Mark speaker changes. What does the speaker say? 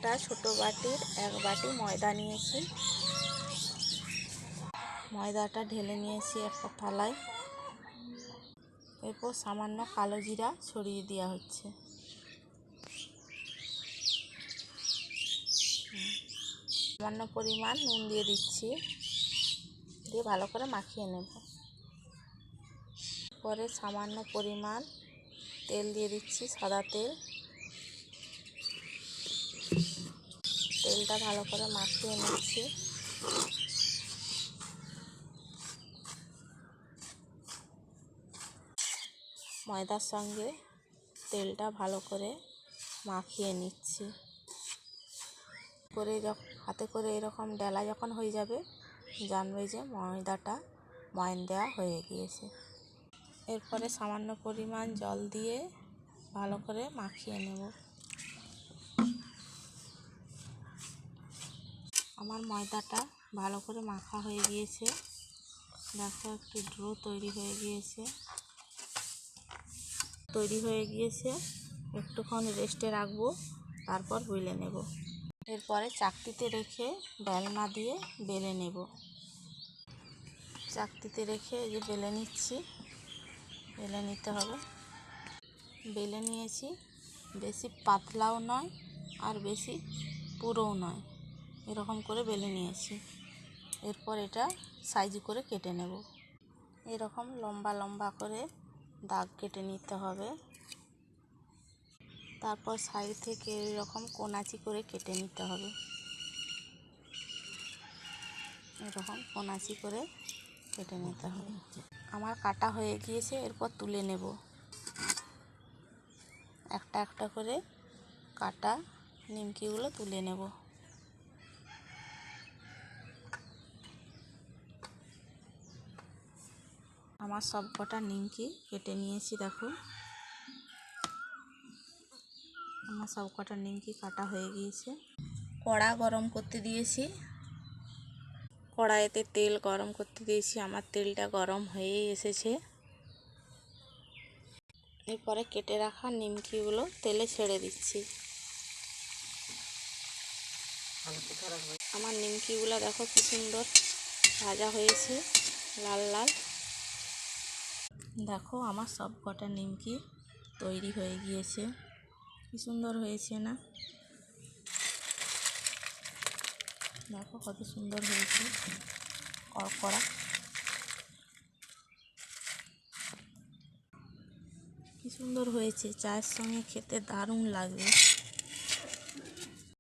Speaker 1: একটা ছোট বাটির 1 বাটি ময়দা নিয়েছি। ময়দাটা ঢেলে নিয়েছি একটা থালায়। এরপর সামান্য কালো জিরা ছড়িয়ে দেওয়া হচ্ছে। সামান্য পরিমাণ নুন দিয়ে দিচ্ছি, দিয়ে ভালো করে মাখিয়ে নেব। পরে সামান্য পরিমাণ তেল দিয়ে দিচ্ছি, সাদা তেল। তেলটা ভালো করে মাখিয়ে নিচ্ছি। ময়দার সঙ্গে তেলটা ভালো করে মাখিয়ে নিচ্ছি। হাতে করে এরকম ডেলা যখন হয়ে যাবে, জানবে যে ময়দাটা ময়ান দেওয়া হয়ে গিয়েছে। এরপরে সামান্য পরিমাণ জল দিয়ে ভালো করে মাখিয়ে নেব। আমার ময়দাটা ভালো করে মাখা হয়ে গিয়েছে। দেখো একটু ডো তৈরি হয়ে গিয়েছে। একটুখানি রেস্টে রাখবো, তারপর বেলে নেব। এরপরে চাকতিতে রেখে বেলনা দিয়ে বেলে নেব। চাকতিতে রেখে এই যে বেলে নিচ্ছি। বেলে নিতে হবে। বেলে নিয়েছি, বেশি পাতলাও নয় আর বেশি পুরোও নয়, এরকম করে বেলে নিয়েছি। এরপর এটা সাইজ করে কেটে নেব। এরকম লম্বা লম্বা করে দাগ কেটে নিতে হবে। তারপর সাইড থেকে এরকম কোনাচি করে কেটে নিতে হবে। এরকম কোনাচি করে কেটে নিতে হবে। আমার কাটা হয়ে গিয়েছে, এরপর তুলে নেব। একটা একটা করে কাটা নিমকিগুলো তুলে নেব। আমার সব কটা নিমকি কেটে নিয়েছি। দেখো আমার সব কটা নিমকি কাটা হয়ে গিয়েছে। কড়া গরম করতে দিয়েছি। কড়াইতে তেল গরম করতে দিয়েছি। আমার তেলটা গরম হয়ে এসেছে। এরপরে কেটে রাখা নিমকিগুলো তেলে ছেড়ে দিচ্ছি। আমার নিমকিগুলো দেখো কি সুন্দর ভাজা হয়েছে, লাল লাল। দেখো আমার সব কটা নিমকি তৈরি হয়ে গিয়েছে। কি সুন্দর হয়েছে না? দেখো কত সুন্দর হয়েছে, কড়কড়া। কি সুন্দর হয়েছে, চায়ের সঙ্গে খেতে দারুণ লাগবে।